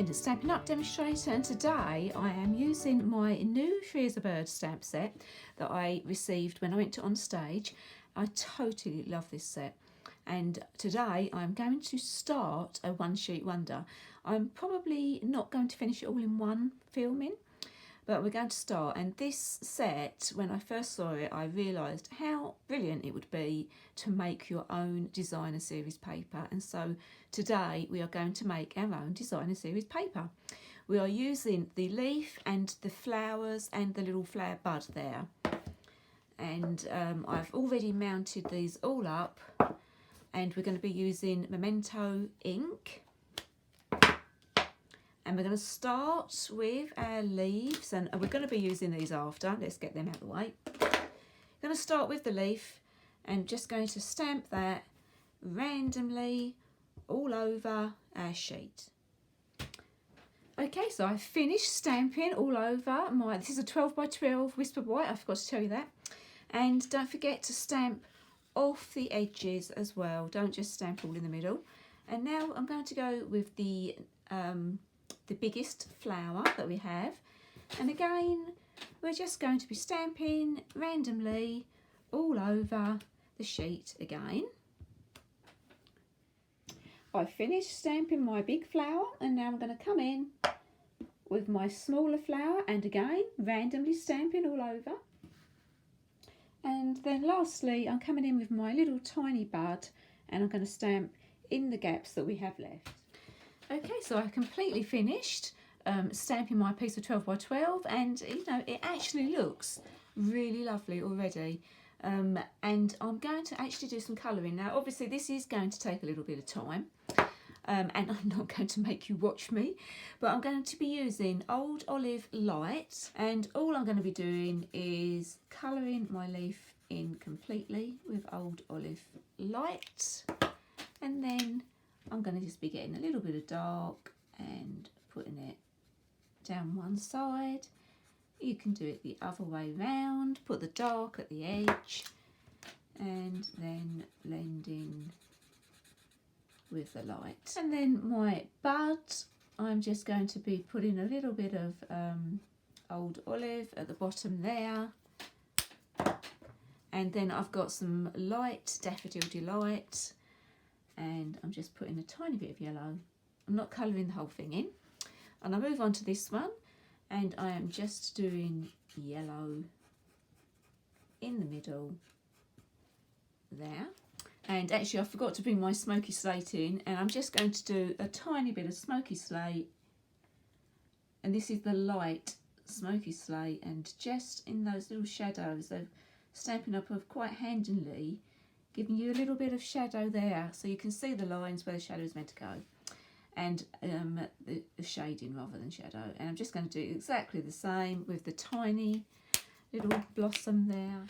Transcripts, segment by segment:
Independent Stampin' Up demonstrator, and today I am using my new Free as a Bird stamp set that I received when I went to On Stage. I totally love this set, and today I'm going to start a one sheet wonder. I'm probably not going to finish it all in one filming, but we're going to start. And this set, when I first saw it, I realised how brilliant it would be to make your own designer series paper. And so today we are going to make our own designer series paper. We are using the leaf and the flowers and the little flower bud there. And I've already mounted these all up, and we're going to be using Memento ink. And we're going to start with our leaves, and we're going to be using these after. Let's get them out of the way. We're going to start with the leaf and just going to stamp that randomly all over our sheet. Okay, so I've finished stamping all over my, this is a 12 by 12 Whispered White, I forgot to tell you that. And don't forget to stamp off the edges as well. Don't just stamp all in the middle. And now I'm going to go with the biggest flower that we have, and again we're just going to be stamping randomly all over the sheet again. I finished stamping my big flower, and now I'm going to come in with my smaller flower and again randomly stamping all over. And then lastly I'm coming in with my little tiny bud, and I'm going to stamp in the gaps that we have left. Okay, so I've completely finished stamping my piece of 12 by 12, and you know, it actually looks really lovely already. And I'm going to actually do some colouring now. Obviously this is going to take a little bit of time, and I'm not going to make you watch me, but I'm going to be using Old Olive Light, and all I'm going to be doing is colouring my leaf in completely with Old Olive Light, and then I'm going to just be getting a little bit of dark and putting it down one side. You can do it the other way round, put the dark at the edge and then blend in with the light. And then my bud, I'm just going to be putting a little bit of Old Olive at the bottom there. And then I've got some light Daffodil Delight, and I'm just putting a tiny bit of yellow. I'm not colouring the whole thing in. And I move on to this one, and I am just doing yellow in the middle there. And actually I forgot to bring my smoky slate in, and I'm just going to do a tiny bit of smoky slate, and this is the light smoky slate, and just in those little shadows, they're stamping up of quite handily, giving you a little bit of shadow there, so you can see the lines where the shadow is meant to go, and the shading rather than shadow. And I'm just going to do exactly the same with the tiny little blossom there.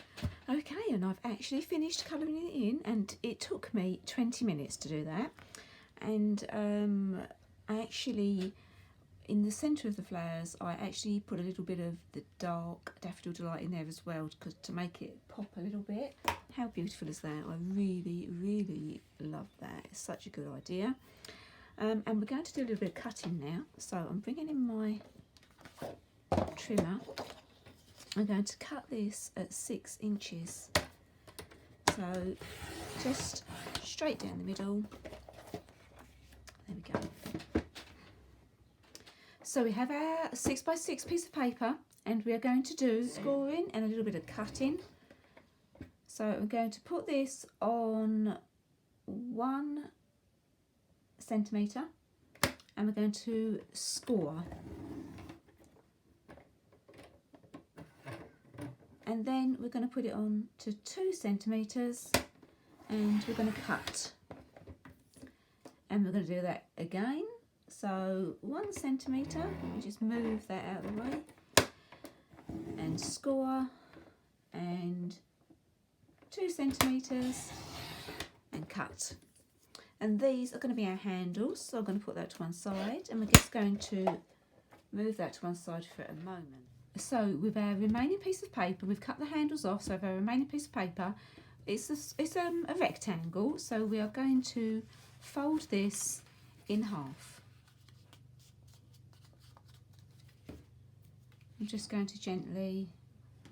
Okay, and I've actually finished colouring it in, and it took me 20 minutes to do that. And I actually, in the centre of the flowers, I actually put a little bit of the dark Daffodil Delight in there as well, to make it pop a little bit. How beautiful is that? I really, really love that. It's such a good idea. And we're going to do a little bit of cutting now. So I'm bringing in my trimmer. I'm going to cut this at 6 inches. So just straight down the middle. There we go. So we have our 6 by 6 piece of paper, and we are going to do scoring and a little bit of cutting. So I'm going to put this on 1 centimetre, and we're going to score. And then we're going to put it on to 2 centimetres, and we're going to cut. And we're going to do that again. So 1 centimetre, we just move that out of the way, and score, and 2 centimetres, and cut. And these are going to be our handles, so I'm going to put that to one side, and we're just going to move that to one side for a moment. So with our remaining piece of paper, we've cut the handles off, so with our remaining piece of paper, it's a rectangle, so we are going to fold this in half. I'm just going to gently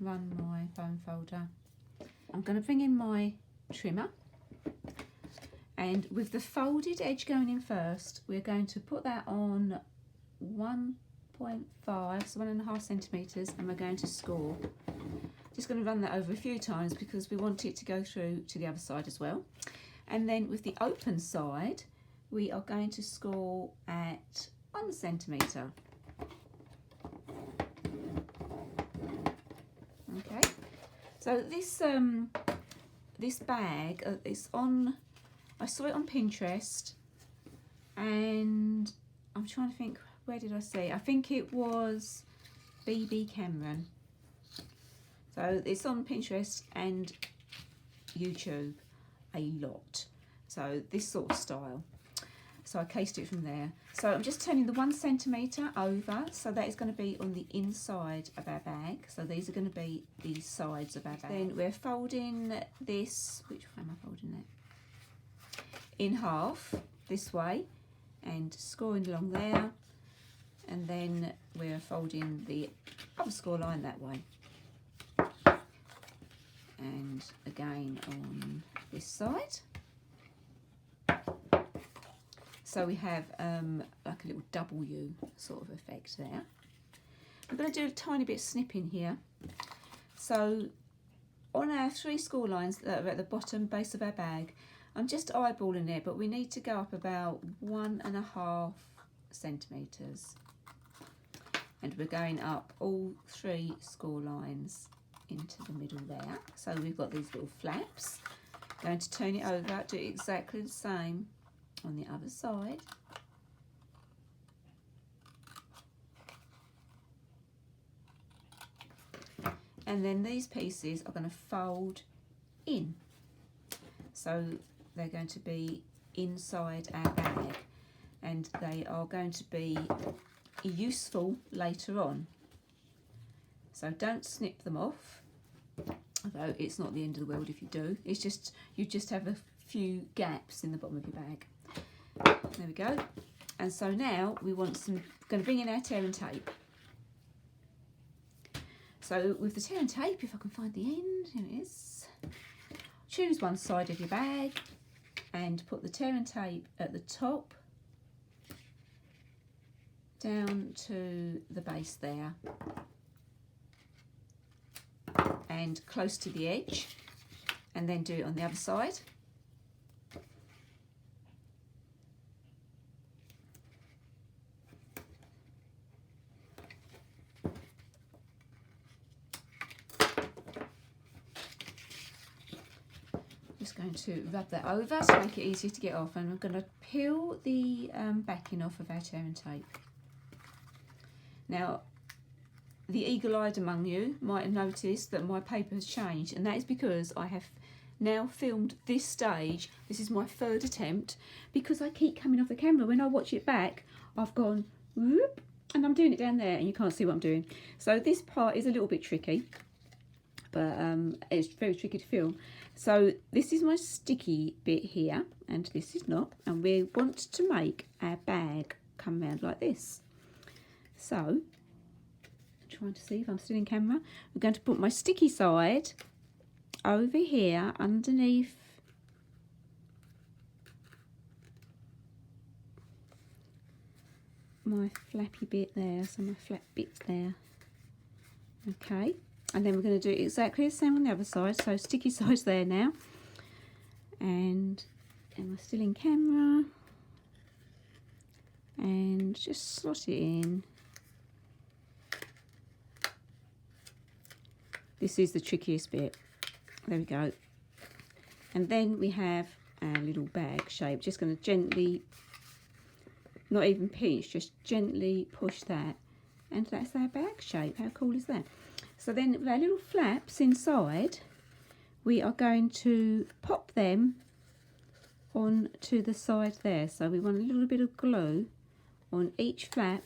run my foam folder. I'm going to bring in my trimmer, and with the folded edge going in first, we're going to put that on 1.5, so 1.5 centimetres, and we're going to score. Just going to run that over a few times because we want it to go through to the other side as well. And then with the open side, we are going to score at 1 centimetre. Okay, so this bag is on, I saw it on Pinterest, and I'm trying to think, where did I see it? I think it was BB Cameron. So it's on Pinterest and YouTube a lot. So this sort of style. So I cased it from there. So I'm just turning the 1 centimetre over, so that is going to be on the inside of our bag. So these are going to be the sides of our bag. Then we're folding this, which way am I folding it? In half, this way, and scoring along there. And then we're folding the other score line that way. And again on this side. So we have like a little W sort of effect there. I'm going to do a tiny bit of snipping here. So on our 3 score lines that are at the bottom base of our bag, I'm just eyeballing it, but we need to go up about 1.5 centimetres. And we're going up all 3 score lines into the middle there. So we've got these little flaps. Going to turn it over, do exactly the same on the other side. And then these pieces are going to fold in. So they're going to be inside our bag, and they are going to be useful later on. So don't snip them off, although it's not the end of the world if you do. It's just, you just have a few gaps in the bottom of your bag. There we go. And so now we want some, going to bring in our tear and tape. So with the tear and tape, if I can find the end, here it is. Choose one side of your bag and put the tear and tape at the top down to the base there and close to the edge, and then do it on the other side. Just going to rub that over to make it easier to get off, and I'm going to peel the backing off of our tear and tape. Now, the eagle-eyed among you might have noticed that my paper has changed, and that is because I have now filmed this stage. This is my 3rd attempt, because I keep coming off the camera. When I watch it back, I've gone whoop, and I'm doing it down there and you can't see what I'm doing. So this part is a little bit tricky, but it's very tricky to film. So this is my sticky bit here, and this is not, and we want to make our bag come round like this. So, trying to see if I'm still in camera, we're going to put my sticky side over here underneath my flappy bit there, so my flap bit there. Okay, and then we're going to do exactly the same on the other side, so sticky side's there now. And am I still in camera? And just slot it in. This is the trickiest bit. There we go. And then we have our little bag shape. Just going to gently, not even pinch, just gently push that. And that's our bag shape. How cool is that? So then with our little flaps inside, we are going to pop them on to the side there. So we want a little bit of glue on each flap,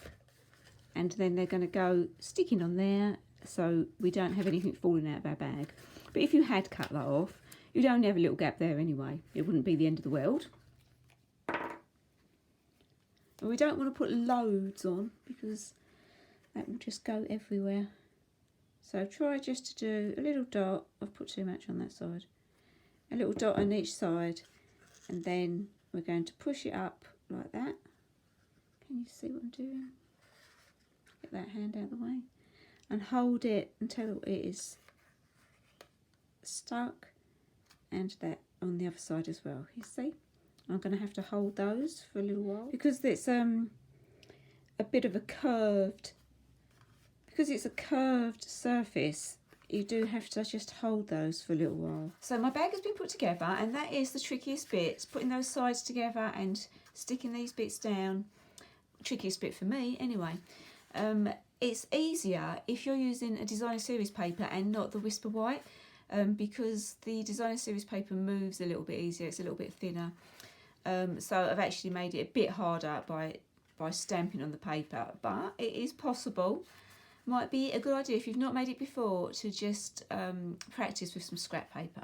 and then they're going to go sticking on there, so we don't have anything falling out of our bag. But if you had cut that off, you'd only have a little gap there anyway. It wouldn't be the end of the world. But we don't want to put loads on because that will just go everywhere. So try just to do a little dot. I've put too much on that side. A little dot on each side, and then we're going to push it up like that. Can you see what I'm doing? Get that hand out of the way and hold it until it is stuck, and that on the other side as well. You see, I'm going to have to hold those for a little while because it's a bit of a curved, because it's a curved surface. You do have to just hold those for a little while. So my bag has been put together, and that is the trickiest bit, putting those sides together and sticking these bits down. Trickiest bit for me anyway. It's easier if you're using a designer series paper and not the Whisper White, because the designer series paper moves a little bit easier, it's a little bit thinner. So I've actually made it a bit harder by stamping on the paper, but it is possible. Might be a good idea if you've not made it before to just practice with some scrap paper.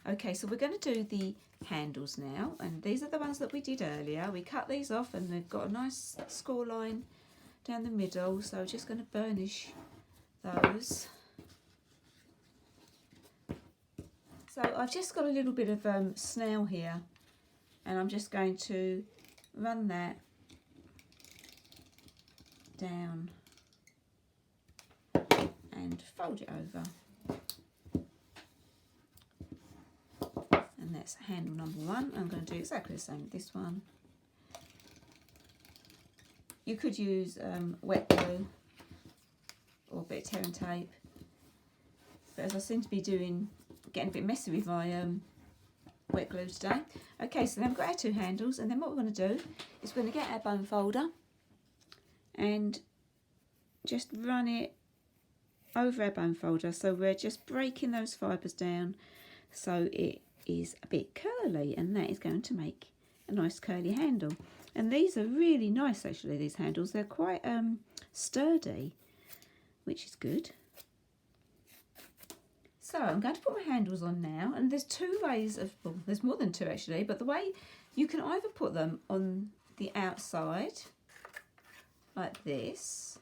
Okay, so we're going to do the handles now, and these are the ones that we did earlier. We cut these off and they've got a nice score line down the middle, so just going to burnish those. So I've just got a little bit of snail here, and I'm just going to run that down and fold it over. And that's handle number one. I'm going to do exactly the same with this one. You could use wet glue or a bit of tear and tape, but as I seem to be getting a bit messy with my wet glue today. Okay, so then we've got our two handles, and then what we're going to do is we're going to get our bone folder and just run it over our bone folder, so we're just breaking those fibres down so it is a bit curly, and that is going to make a nice curly handle. And these are really nice actually, these handles. They're quite sturdy, which is good. So I'm going to put my handles on now, and there's two ways of, well, there's more than two actually, but the way you can either put them on the outside like this,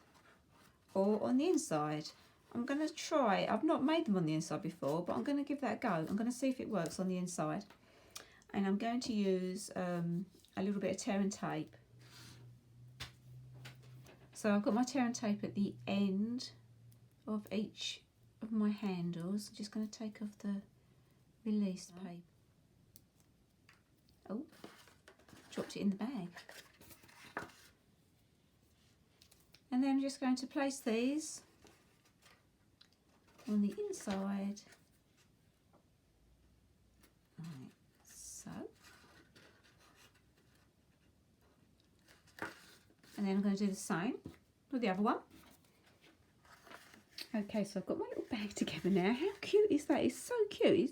or on the inside. I'm going to try, I've not made them on the inside before, but I'm going to give that a go. I'm going to see if it works on the inside. And I'm going to use a little bit of tear and tape. So I've got my tear and tape at the end of each of my handles. I'm just going to take off the release paper. Oh, dropped it in the bag. And then I'm just going to place these on the inside, like so. And then I'm going to do the same with the other one. Okay, so I've got my little bag together now. How cute is that? It's so cute.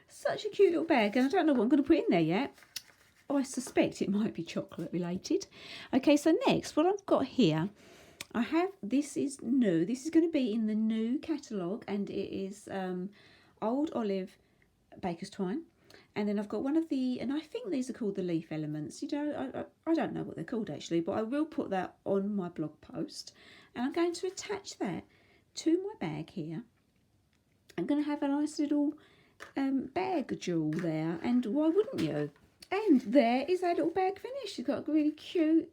It's such a cute little bag, and I don't know what I'm going to put in there yet. I suspect it might be chocolate related. Okay, so next, what I've got here, I have, this is new. This is going to be in the new catalogue, and it is Old Olive Baker's Twine. And then I've got one of the, and I think these are called the leaf elements. You know, I don't know what they're called actually, but I will put that on my blog post. And I'm going to attach that to my bag here. I'm going to have a nice little bag jewel there, and why wouldn't you? And there is our little bag finished. It's got a really cute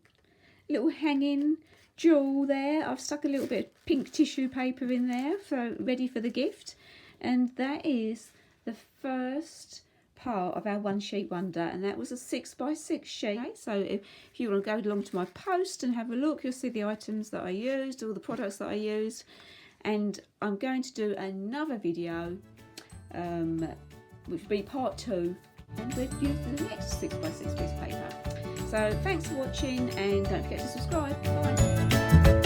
little hanging jewel there. I've stuck a little bit of pink tissue paper in there, so ready for the gift. And that is the first part of our one sheet wonder, and that was a 6x6 sheet. Okay, so if you want to go along to my post and have a look, you'll see the items that I used, all the products that I used. And I'm going to do another video which will be part 2, and we'll use the next 6x6 piece of paper. So thanks for watching, and don't forget to subscribe. Bye.